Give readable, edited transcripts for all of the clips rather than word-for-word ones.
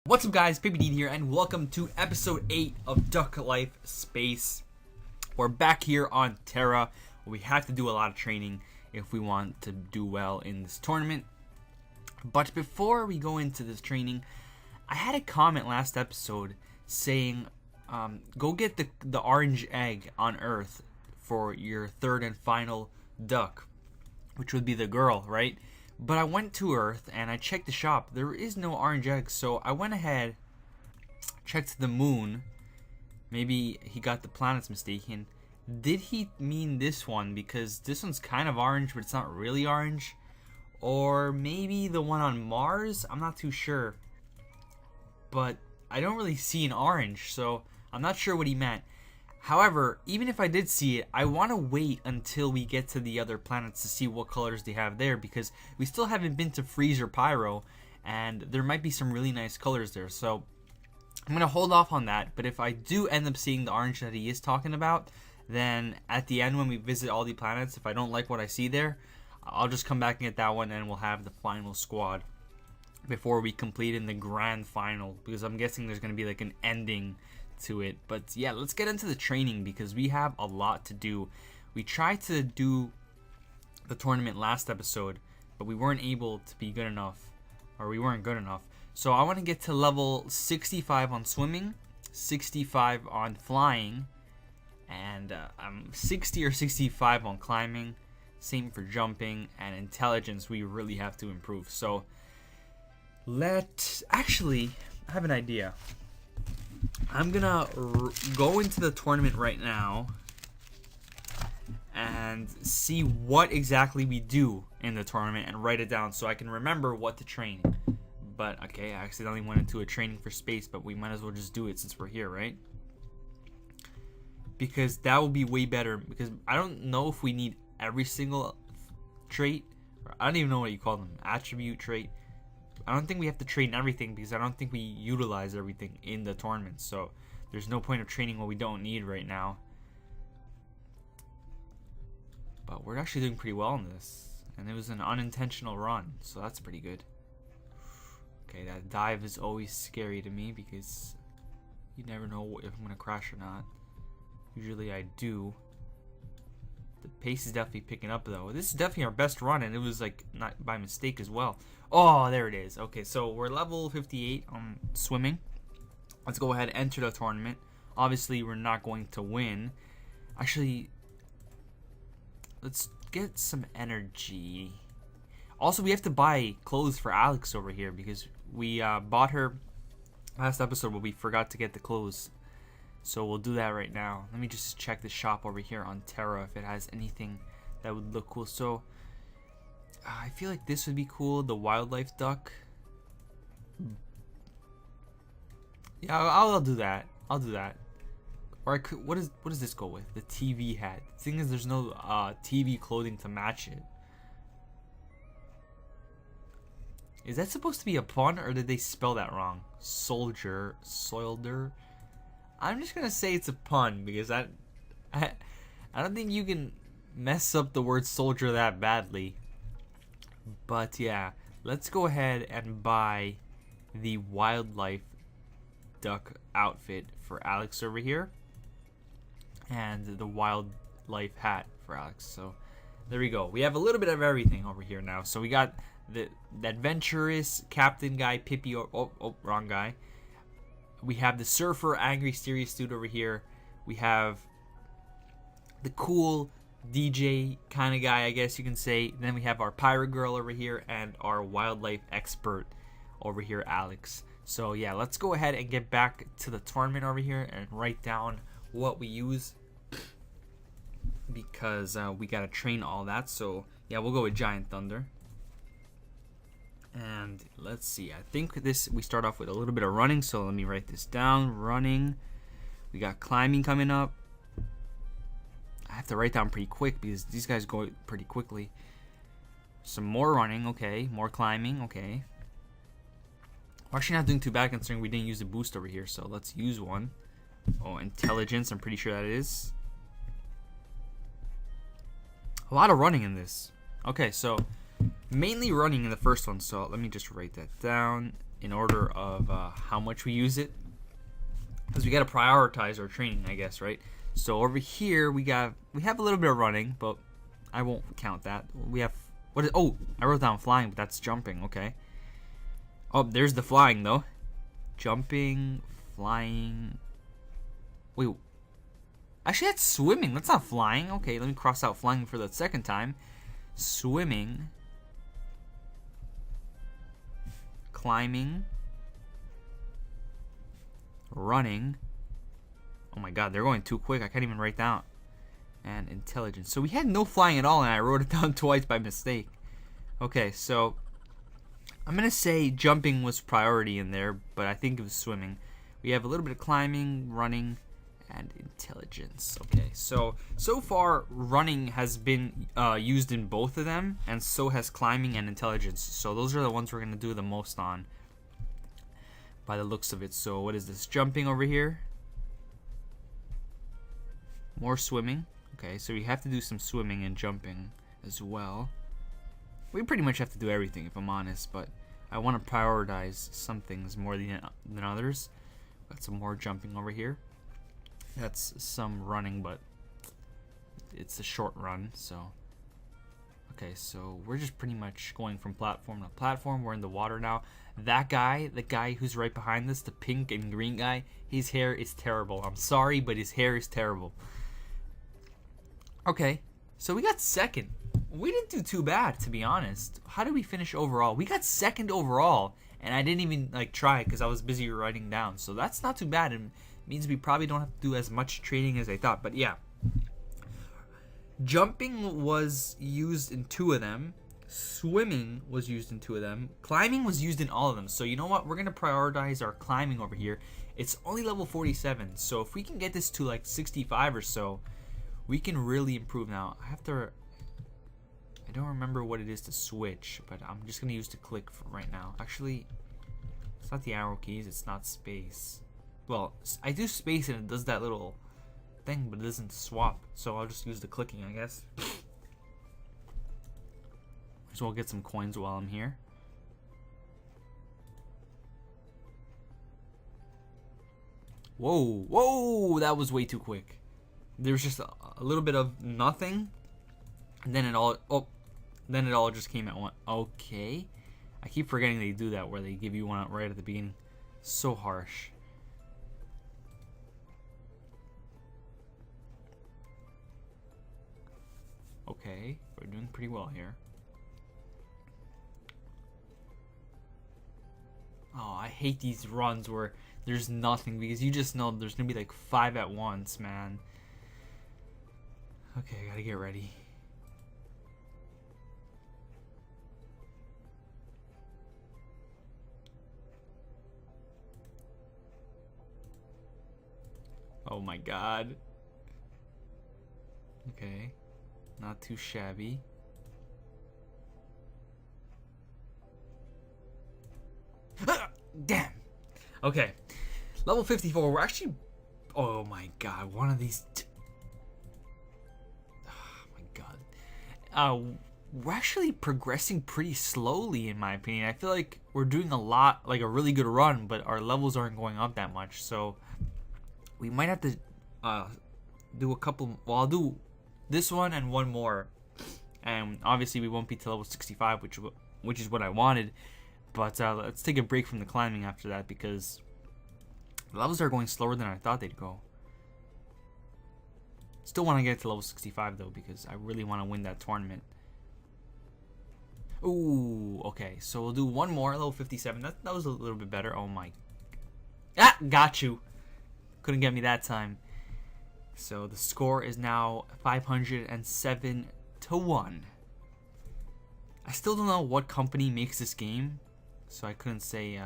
What's up guys, Ep.9 here and welcome to episode 8 of Duck Life Space. We're back here on Terra. We have to do a lot of training if we want to do well in this tournament. But before we go into this training, I had a comment last episode saying go get the orange egg on Earth for your third and final duck, which would be the girl, right? But I went to Earth and I checked the shop. There is no orange eggs, so I went ahead, checked the moon. Maybe he got the planets mistaken. Did he mean this one? Because this one's kind of orange, but it's not really orange. Or maybe the one on Mars? I'm not too sure. But I don't really see an orange, so I'm not sure what he meant. However, even if I did see it, I want to wait until we get to the other planets to see what colors they have there, because we still haven't been to Freeze or Pyro, and there might be some really nice colors there. So I'm going to hold off on that, but if I do end up seeing the orange that he is talking about, then at the end when we visit all the planets, if I don't like what I see there, I'll just come back and get that one, and we'll have the final squad before we complete in the grand final, because I'm guessing there's going to be like an ending to it. But yeah, let's get into the training because we have a lot to do. We tried to do the tournament last episode, but we weren't able to be good enough, or we weren't good enough. So I want to get to level 65 on swimming, 65 on flying, and I'm 60 or 65 on climbing. Same for jumping, and intelligence we really have to improve. So actually, I have an idea. I'm gonna go into the tournament right now and see what exactly we do in the tournament and write it down so I can remember what to train. But okay, I accidentally went into a training for space, but we might as well just do it since we're here, right? Because that will be way better, because I don't know if we need every single trait, or I don't even know what you call them, attribute, trait. I don't think we have to train everything, because I don't think we utilize everything in the tournament. So there's no point of training what we don't need right now. But we're actually doing pretty well in this. And it was an unintentional run, so that's pretty good. Okay, that dive is always scary to me because you never know if I'm going to crash or not. Usually I do. The pace is definitely picking up though. This is definitely our best run, and it was like not by mistake as well. Oh, there it is. Okay, so we're level 58 on swimming. Let's go ahead and enter the tournament. Obviously, we're not going to win. Actually, let's get some energy. Also, we have to buy clothes for Alex over here because we bought her last episode, but we forgot to get the clothes. So we'll do that right now. Let me just check the shop over here on Terra if it has anything that would look cool. So I feel like this would be cool, the wildlife duck. Yeah, I'll do that. I'll do that. Or I could, what does this go with? The TV hat. The thing is, there's no TV clothing to match it. Is that supposed to be a pun, or did they spell that wrong? Soldier. I'm just gonna say it's a pun because I don't think you can mess up the word soldier that badly. But yeah, let's go ahead and buy the wildlife duck outfit for Alex over here, and the wildlife hat for Alex. So there we go. We have a little bit of everything over here now. So we got the adventurous captain guy, Pippi. Oh, wrong guy. We have the surfer, angry, serious dude over here. We have the cool DJ kind of guy, I guess you can say. Then we have our pirate girl over here and our wildlife expert over here, Alex. So yeah, let's go ahead and get back to the tournament over here and write down what we use, because we gotta train all that. So yeah, we'll go with Giant Thunder. And let's see, I think we start off with a little bit of running, so let me write this down. Running. We got climbing coming up. I have to write down pretty quick because these guys go pretty quickly. Some more running, okay. More climbing, okay. We're actually not doing too bad considering we didn't use the boost over here, so let's use one. Oh, intelligence, I'm pretty sure that is. A lot of running in this. Okay, so mainly running in the first one, so let me just write that down. in order of how much we use it, because we got to prioritize our training, I guess, right? So over here we have a little bit of running, but I won't count that. We have oh, I wrote down flying, but that's jumping. Okay. Oh, there's the flying though. Jumping, flying. Wait. Actually, that's swimming. That's not flying. Okay, let me cross out flying for the second time. Swimming. Climbing. Running. Oh my god, they're going too quick. I can't even write down. And intelligence. So we had no flying at all, and I wrote it down twice by mistake. Okay, so I'm going to say jumping was priority in there, but I think it was swimming. We have a little bit of climbing, running, and intelligence. Okay, so far running has been used in both of them, and so has climbing and intelligence. So those are the ones we're going to do the most on by the looks of it. So what is this? Jumping over here. More swimming. Okay, so we have to do some swimming and jumping as well. We pretty much have to do everything, if I'm honest, but I want to prioritize some things more than others. Got some more jumping over here. That's some running, but it's a short run, so. Okay, so we're just pretty much going from platform to platform. We're in the water now. That guy, the guy who's right behind us, the pink and green guy, his hair is terrible. I'm sorry, but his hair is terrible. Okay, so we got second. We didn't do too bad, to be honest. How did we finish overall? We got second overall, and I didn't even try because I was busy writing down. So that's not too bad. It means we probably don't have to do as much training as I thought. But yeah, jumping was used in 2 of them. Swimming was used in 2 of them. Climbing was used in all of them. So you know what? We're gonna prioritize our climbing over here. It's only level 47, so if we can get this to 65 or so, we can really improve. Now I don't remember what it is to switch, but I'm just gonna use the click for right now. Actually, it's not the arrow keys, it's not space. Well, I do space and it does that little thing, but it doesn't swap, so I'll just use the clicking, I guess. Might as well get some coins while I'm here. Whoa, that was way too quick. There was just a little bit of nothing, and then it all just came at once. Okay, I keep forgetting they do that where they give you one right at the beginning. So harsh. Okay, we're doing pretty well here. Oh, I hate these runs where there's nothing, because you just know there's gonna be 5 at once, man. Okay, I gotta get ready. Oh my god. Okay, not too shabby. Damn. Okay, level 54. We're actually. Oh my god, one of these. Oh my god. We're actually progressing pretty slowly, in my opinion. I feel like we're doing a lot, a really good run, but our levels aren't going up that much. So we might have to do a couple. Well, I'll do this one and one more, and obviously we won't be to level 65, which is what I wanted. But let's take a break from the climbing after that, because the levels are going slower than I thought they'd go. Still want to get to level 65 though, because I really want to win that tournament. Ooh, okay. So we'll do one more, level 57. That was a little bit better. Oh my. Ah, got you. Couldn't get me that time. So the score is now 507 to 1. I still don't know what company makes this game, so I couldn't say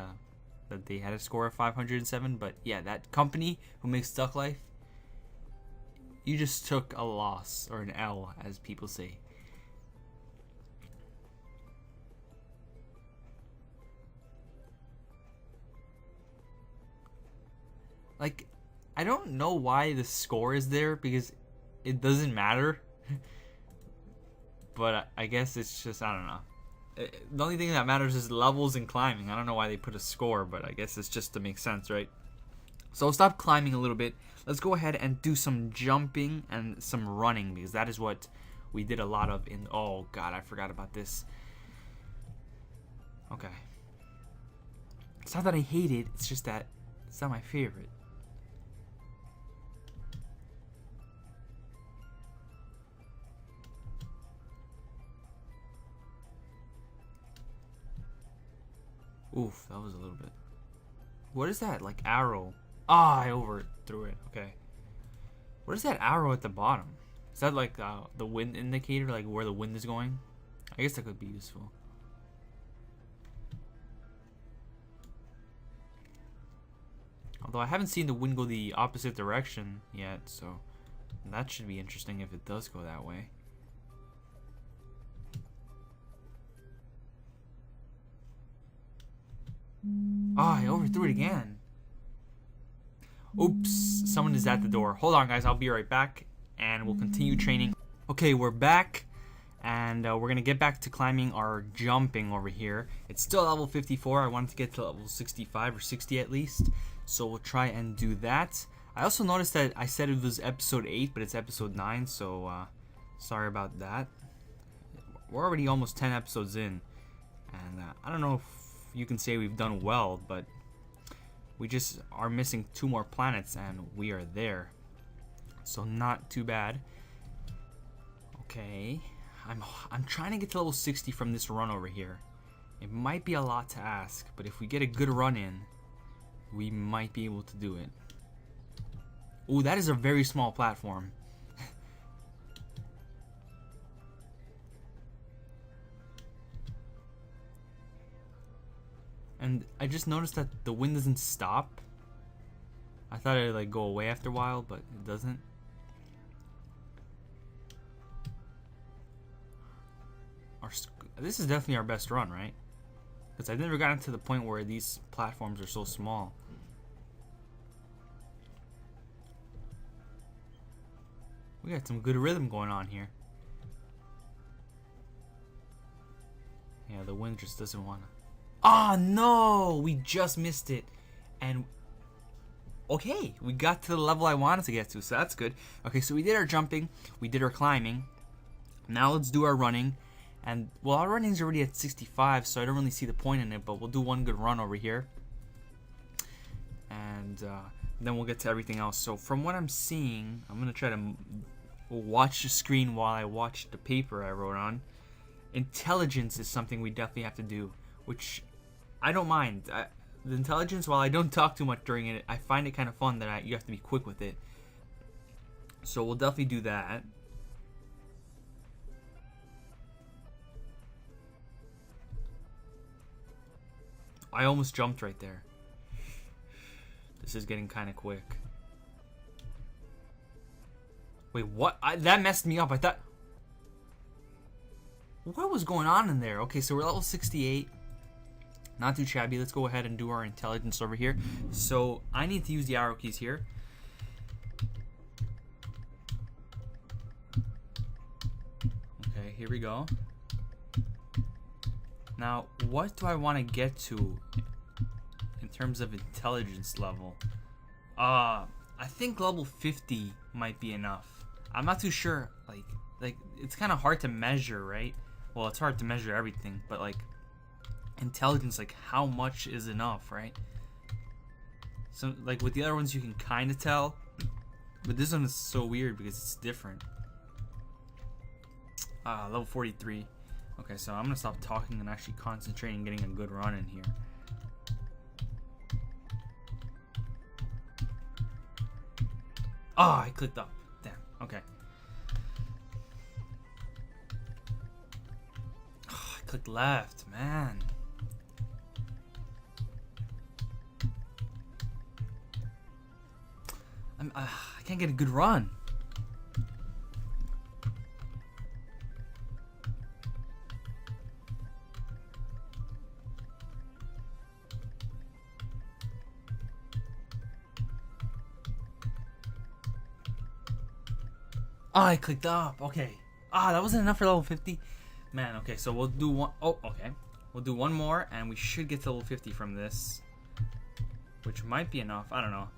that they had a score of 507. But yeah, that company who makes Duck Life, you just took a loss, or an L, as people say. I don't know why the score is there, because it doesn't matter. But I guess it's just, I don't know. The only thing that matters is levels and climbing. I don't know why they put a score, but I guess it's just to make sense, right? So I'll stop climbing a little bit. Let's go ahead and do some jumping and some running, because that is what we did a lot of in... Oh, God, I forgot about this. Okay. It's not that I hate it. It's just that it's not my favorite. Oof, that was a little bit. What is that, like, arrow? Ah, I overthrew it. Okay. What is that arrow at the bottom? Is that like the wind indicator, like where the wind is going? I guess that could be useful. Although I haven't seen the wind go the opposite direction yet, so that should be interesting if it does go that way. Ah, I overthrew it again. Oops, someone is at the door. Hold on, guys, I'll be right back, and we'll continue training. Okay, we're back, and we're going to get back to climbing our jumping over here. It's still level 54. I wanted to get to level 65 or 60 at least, so we'll try and do that. I also noticed that I said it was episode 8, but it's episode 9, so sorry about that. We're already almost 10 episodes in, and I don't know if you can say we've done well, but we just are missing 2 more planets and we are there, so not too bad. Okay, I'm trying to get to level 60 from this run over here. It might be a lot to ask, but if we get a good run in, we might be able to do it. Ooh, that is a very small platform. And I just noticed that the wind doesn't stop. I thought it'd like go away after a while, but it doesn't. This is definitely our best run, right? Because I've never gotten to the point where these platforms are so small. We got some good rhythm going on here. Yeah, the wind just doesn't want to. Oh no, we just missed it. And okay, we got to the level I wanted to get to, so that's good. Okay, so we did our jumping, we did our climbing. Now let's do our running. And well, our running's already at 65, so I don't really see the point in it, but we'll do one good run over here. And then we'll get to everything else. So from what I'm seeing, I'm gonna try to watch the screen while I watch the paper I wrote on. Intelligence is something we definitely have to do, which I don't mind. The intelligence, while I don't talk too much during it, I find it kind of fun that you have to be quick with it. So we'll definitely do that. I almost jumped right there. This is getting kind of quick. Wait, what? That messed me up. I thought... What was going on in there? Okay, so we're level 68. Not too shabby. Let's go ahead and do our intelligence over here. So I need to use the arrow keys here. Okay, here we go. Now, what do I want to get to in terms of intelligence level? I think level 50 might be enough. I'm not too sure. Like it's kind of hard to measure, right? Well, it's hard to measure everything, but like intelligence, like how much is enough, right? So like with the other ones you can kind of tell, but this one is so weird because it's different. Level 43. Okay, so I'm gonna stop talking and actually concentrate on getting a good run in here. I clicked up. Damn. Okay. I clicked left, man. I can't get a good run. I clicked up. Okay. That wasn't enough for level 50. Man, okay, so we'll do one. Oh, okay. We'll do one more, and we should get to level 50 from this, which might be enough. I don't know.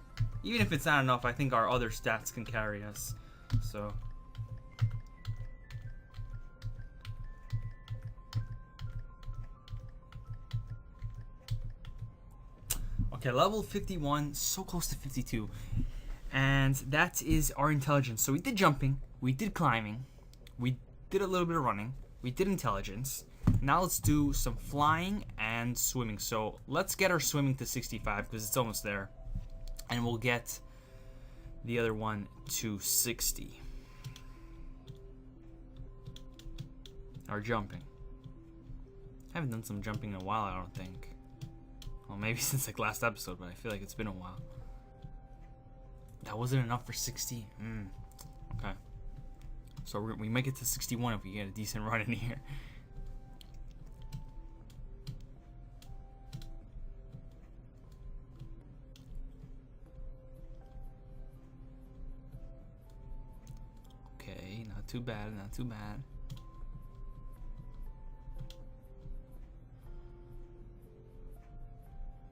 Even if it's not enough, I think our other stats can carry us. So. Okay, level 51, so close to 52. And that is our intelligence. So we did jumping, we did climbing, we did a little bit of running, we did intelligence. Now let's do some flying and swimming. So let's get our swimming to 65 because it's almost there. And we'll get the other one to 60. Our jumping. I haven't done some jumping in a while, I don't think. Well, maybe since like last episode, but I feel like it's been a while. That wasn't enough for 60. Okay. So we make it to 61 if we get a decent run in here. Okay, not too bad, not too bad.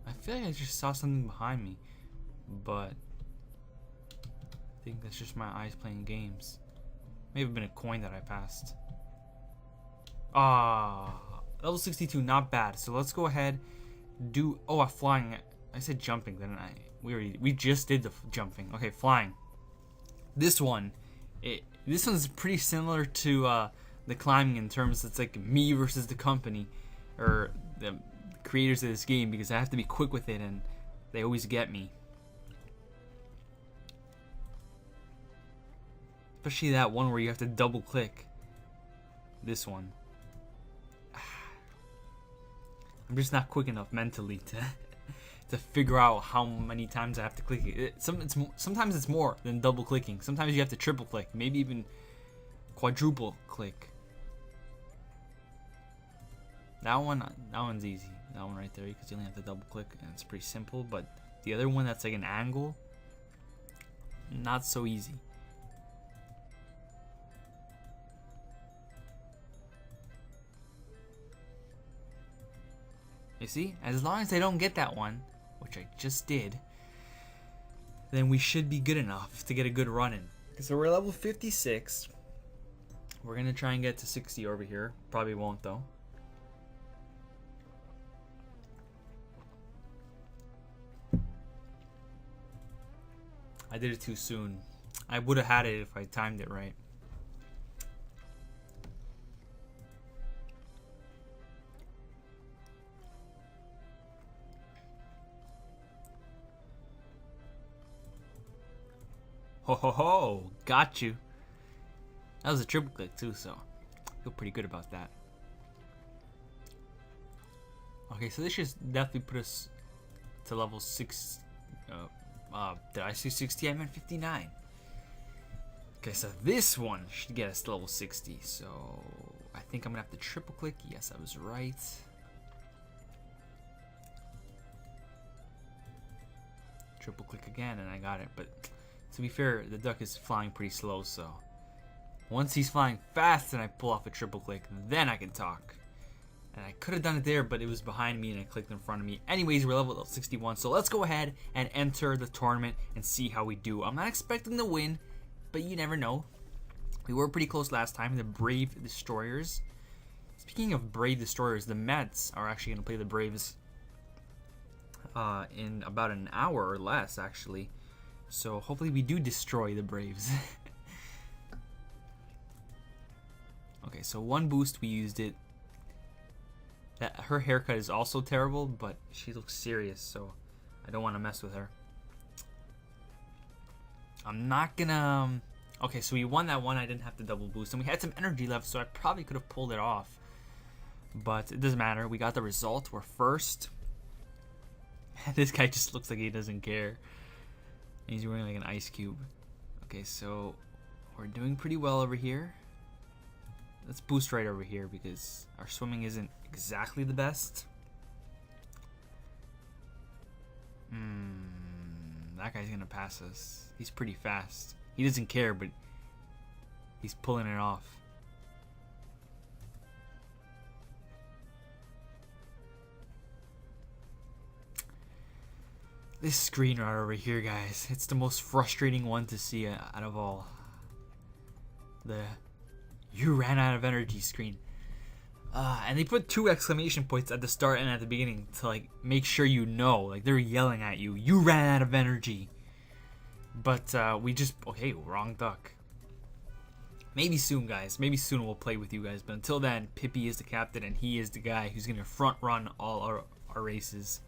I feel like I just saw something behind me, but I think that's just my eyes playing games. May have been a coin that I passed. Level 62, not bad. So let's go ahead, do. Oh, flying. I said jumping, didn't I? We just did the jumping. Okay, flying. This one, this one's pretty similar to the climbing in terms it's like me versus the company, or the creators of this game, because I have to be quick with it and they always get me. Especially that one where you have to double click. This one. I'm just not quick enough mentally to figure out how many times I have to click it. Sometimes it's more than double clicking. Sometimes you have to triple click, maybe even quadruple click. That one's easy. That one right there, because you only have to double click and it's pretty simple. But the other one that's like an angle, not so easy. You see, as long as I don't get that one, which I just did, then we should be good enough to get a good run in. So we're level 56. We're gonna try and get to 60 over here. Probably won't though. I did it too soon. I would have had it if I timed it right. Ho ho ho! Got you. That was a triple click too, so I feel pretty good about that. Okay, so this should definitely put us to level 6. Did I say 60? I meant 59. Okay, so this one should get us to level 60. So I think I'm gonna have to triple click. Yes, I was right. Triple click again, and I got it. But to be fair, the duck is flying pretty slow, so once he's flying fast and I pull off a triple click, then I can talk. And I could have done it there, but it was behind me and I clicked in front of me. Anyways, we're level 61, so let's go ahead and enter the tournament and see how we do. I'm not expecting to win, but you never know. We were pretty close last time, the Brave Destroyers. Speaking of Brave Destroyers, the Mets are actually going to play the Braves in about an hour or less, actually. So hopefully we do destroy the Braves. Okay, so one boost, we used it. Her haircut is also terrible, but she looks serious, so I don't want to mess with her. I'm not gonna... Okay, so we won that one. I didn't have to double boost, and we had some energy left, so I probably could have pulled it off. But it doesn't matter. We got the result. We're first. This guy just looks like he doesn't care. He's wearing like an ice cube. Okay, so we're doing pretty well over here. Let's boost right over here because our swimming isn't exactly the best. That guy's gonna pass us. He's pretty fast. He doesn't care, but he's pulling it off. This screen right over here, guys. It's the most frustrating one to see out of all. The "you ran out of energy" screen. And they put 2 exclamation points at the start and at the beginning to like make sure you know. Like they're yelling at you. You ran out of energy. But we just okay, wrong duck. Maybe soon, guys. Maybe soon we'll play with you guys. But until then, Pippi is the captain and he is the guy who's gonna front run all our races.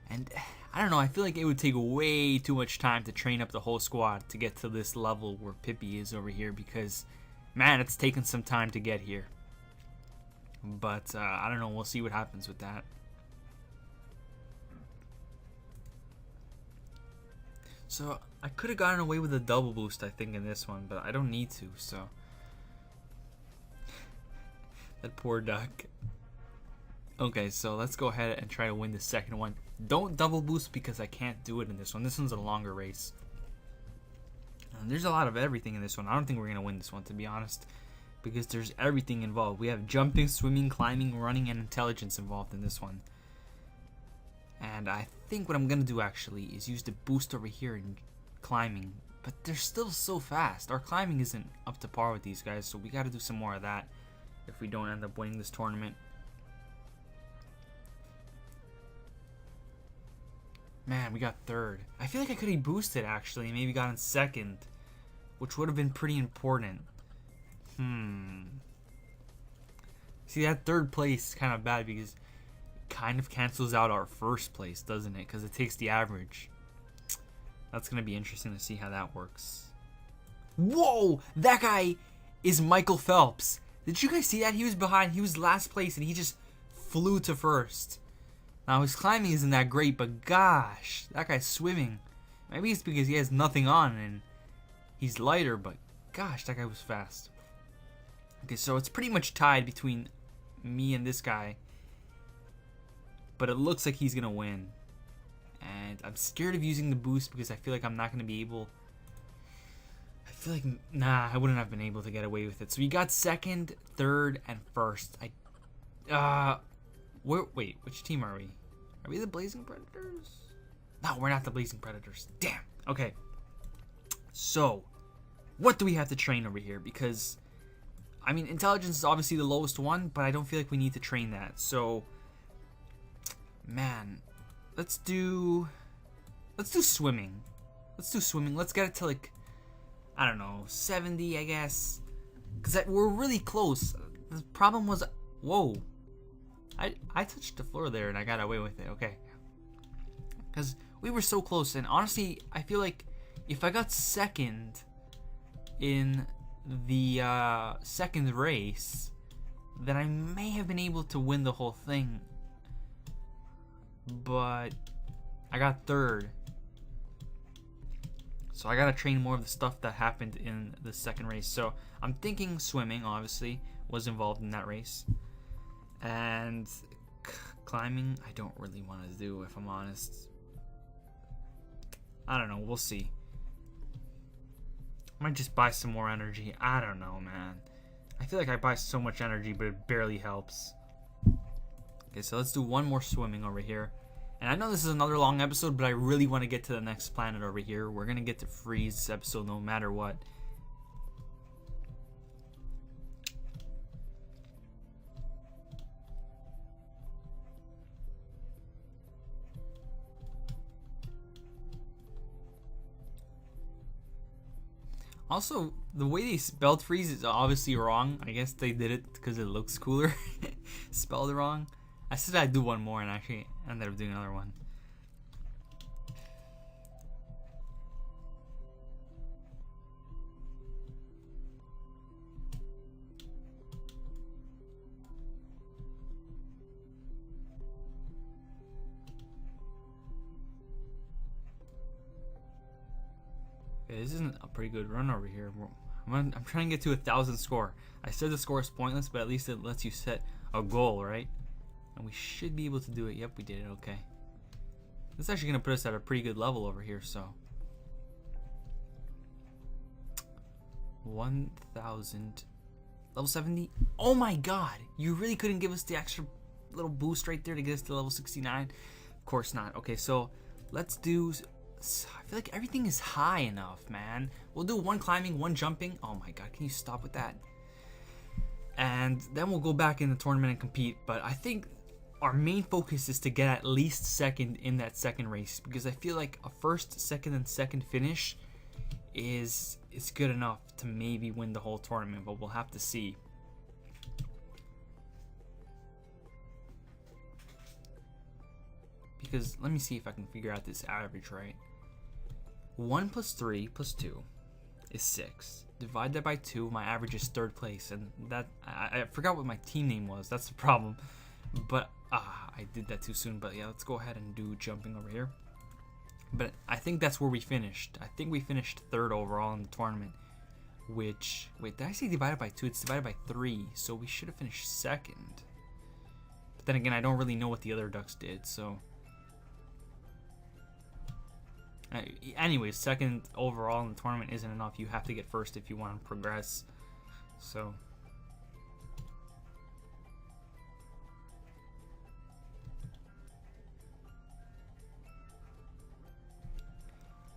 And I don't know, I feel like it would take way too much time to train up the whole squad to get to this level where Pippi is over here because, man, it's taken some time to get here. But I don't know, we'll see what happens with that. So I could have gotten away with a double boost, I think, in this one, but I don't need to, so. That poor duck. Okay, so let's go ahead and try to win the second one. Don't double boost because I can't do it in this one. This one's a longer race. And there's a lot of everything in this one. I don't think we're going to win this one, to be honest, because there's everything involved. We have jumping, swimming, climbing, running, and intelligence involved in this one. And I think what I'm going to do, actually, is use the boost over here in climbing. But they're still so fast. Our climbing isn't up to par with these guys, so we got to do some more of that if we don't end up winning this tournament. Man, we got third. I feel like I could have boosted, actually, and maybe gotten second, which would have been pretty important. See, that third place is kind of bad because it kind of cancels out our first place, doesn't it? Because it takes the average. That's going to be interesting to see how that works. Whoa! That guy is Michael Phelps. Did you guys see that? He was behind. He was last place, and he just flew to first. Now, his climbing isn't that great, but gosh, that guy's swimming. Maybe it's because he has nothing on and he's lighter, but gosh, that guy was fast. Okay, so it's pretty much tied between me and this guy, but it looks like he's going to win. And I'm scared of using the boost because I feel like I'm not going to be able... nah, I wouldn't have been able to get away with it. So we got second, third, and first. Wait, which team are we? Are we the Blazing Predators? No, we're not the Blazing Predators. Damn. Okay. So, what do we have to train over here? Because, I mean, intelligence is obviously the lowest one, but I don't feel like we need to train that. So, man, let's do swimming. Let's do swimming. Let's get it to, like, I don't know, 70, I guess. Because we're really close. The problem was, whoa. I touched the floor there and I got away with it. Okay. Because we were so close. And honestly, I feel like if I got second in the second race, then I may have been able to win the whole thing. But I got third. So I got to train more of the stuff that happened in the second race. So I'm thinking swimming, obviously, was involved in that race. And climbing, I don't really want to do, if I'm honest. I don't know, we'll see. I might just buy some more energy. I don't know, man. I feel like I buy so much energy, but it barely helps. Okay, so let's do one more swimming over here. And I know this is another long episode, but I really want to get to the next planet over here. We're going to get to freeze this episode no matter what. Also, the way they spelled freeze is obviously wrong. I guess they did it because it looks cooler. Spelled wrong. I said I'd do one more and actually ended up doing another one. Okay, this isn't a pretty good run over here. I'm trying to get to 1,000 score. I said the score is pointless, but at least it lets you set a goal, right? And we should be able to do it. Yep, we did it. Okay. This is actually going to put us at a pretty good level over here, so. 1,000. Level 70. Oh my god. You really couldn't give us the extra little boost right there to get us to level 69. Of course not. Okay, so let's do... I feel like everything is high enough, man. We'll do 1 climbing, 1 jumping. Oh my god, can you stop with that? And then we'll go back in the tournament and compete. But I think our main focus is to get at least second in that second race, because I feel like a first, second, and second finish is good enough to maybe win the whole tournament, but we'll have to see. Because let me see if I can figure out this average right. 1 plus 3 plus 2 is 6. Divide that by 2, my average is 3rd place, and that I forgot what my team name was. That's the problem. But I did that too soon. But yeah, let's go ahead and do jumping over here. But I think that's where we finished. I think we finished 3rd overall in the tournament. Which, wait, did I say divided by 2? It's divided by 3, so we should have finished 2nd. But then again, I don't really know what the other ducks did, so. Anyways, 2nd overall in the tournament isn't enough. You have to get 1st if you want to progress. So.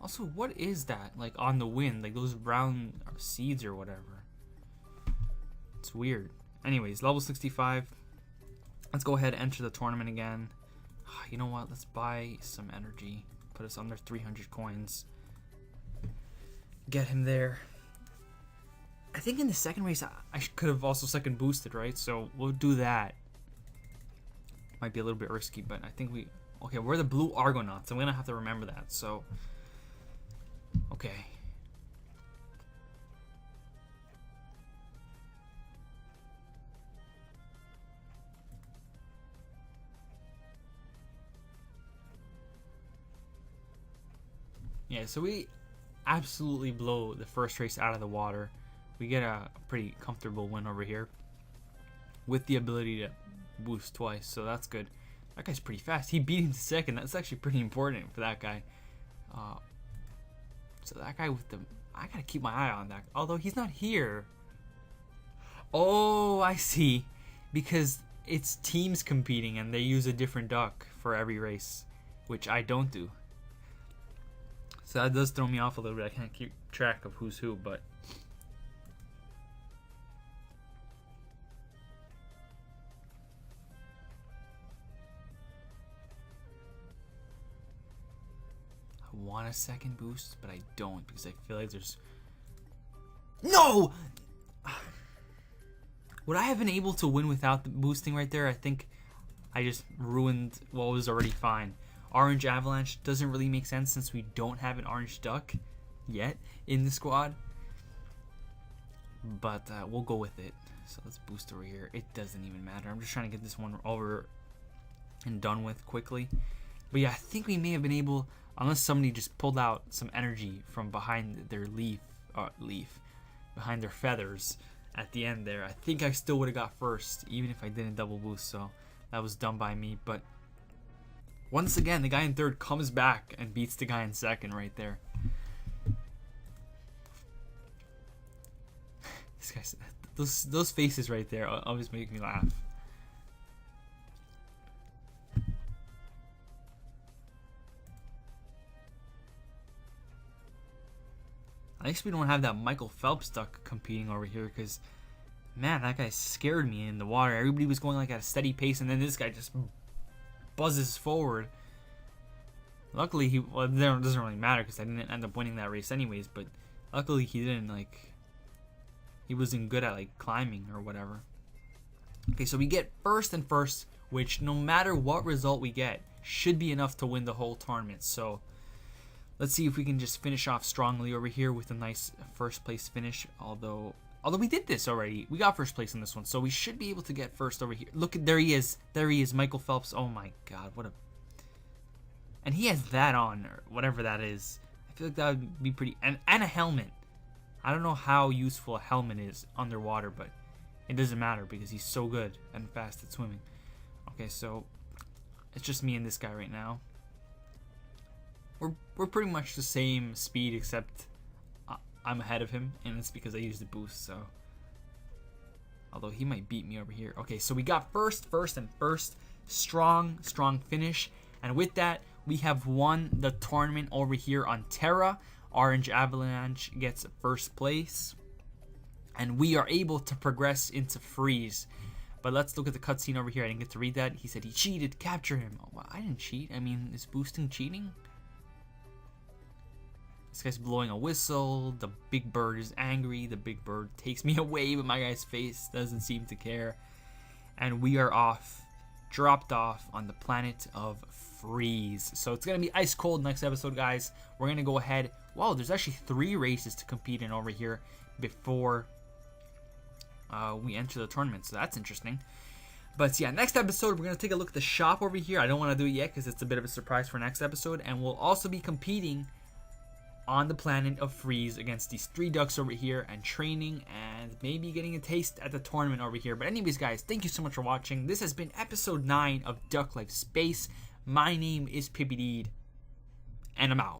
Also, what is that? Like on the wind, like those brown seeds or whatever. It's weird. Anyways, level 65. Let's go ahead and enter the tournament again. You know what? Let's buy some energy. Put us under 300 coins. Get him there. I think in the second race, I could have also second boosted, right? So we'll do that. Might be a little bit risky, but I think we... Okay, we're the blue Argonauts. I'm going to have to remember that, so... Okay. Yeah, so we absolutely blow the first race out of the water. We get a pretty comfortable win over here with the ability to boost twice, so that's good. That guy's pretty fast. He beat him to 2nd. That's actually pretty important for that guy. So that guy with the... I gotta keep my eye on that. Although he's not here. Oh, I see. Because it's teams competing and they use a different duck for every race, which I don't do. So that does throw me off a little bit. I can't keep track of who's who, but... I want a second boost, but I don't because I feel like there's... No! Would I have been able to win without the boosting right there? I think I just ruined what was already fine. Orange Avalanche doesn't really make sense since we don't have an orange duck yet in the squad. But we'll go with it. So let's boost over here. It doesn't even matter. I'm just trying to get this one over and done with quickly. But yeah, I think we may have been able, unless somebody just pulled out some energy from behind their behind their feathers at the end there. I think I still would have got 1st, even if I didn't double boost. So that was done by me. But once again, the guy in 3rd comes back and beats the guy in 2nd right there. This guy's, those faces right there always make me laugh. At least we don't have that Michael Phelps duck competing over here, because man, that guy scared me in the water. Everybody was going like at a steady pace, and then this guy just buzzes forward. Luckily, it doesn't really matter because I didn't end up winning that race anyways. But luckily, he didn't he wasn't good at like climbing or whatever. Okay, so we get 1st and 1st, which no matter what result we get, should be enough to win the whole tournament. So let's see if we can just finish off strongly over here with a nice 1st place finish. Although we did this already. We got 1st place in this one, so we should be able to get 1st over here. Look, there he is. There he is, Michael Phelps. Oh my god, what a... And he has that on, or whatever that is. I feel like that would be pretty... And a helmet. I don't know how useful a helmet is underwater, but it doesn't matter because he's so good and fast at swimming. Okay, so it's just me and this guy right now. We're pretty much the same speed, except I'm ahead of him, and it's because I used the boost, so... Although he might beat me over here. Okay, so we got 1st and 1st. Strong finish. And with that, we have won the tournament over here on Terra. Orange Avalanche gets first place. And we are able to progress into freeze. But let's look at the cutscene over here. I didn't get to read that. He said he cheated. Capture him. Oh, well, I didn't cheat. I mean, is boosting cheating? This guy's blowing a whistle. The big bird is angry. The big bird takes me away, but my guy's face doesn't seem to care. And we are off. Dropped off on the planet of freeze. So it's going to be ice cold next episode, guys. We're going to go ahead. Wow, there's actually 3 races to compete in over here before we enter the tournament. So that's interesting. But yeah, next episode, we're going to take a look at the shop over here. I don't want to do it yet because it's a bit of a surprise for next episode. And we'll also be competing on the planet of freeze against these 3 ducks over here and training and maybe getting a taste at the tournament over here. But anyways, guys, thank you so much for watching. This has been episode 9 of Duck Life Space. My name is PippyDeed, and I'm out.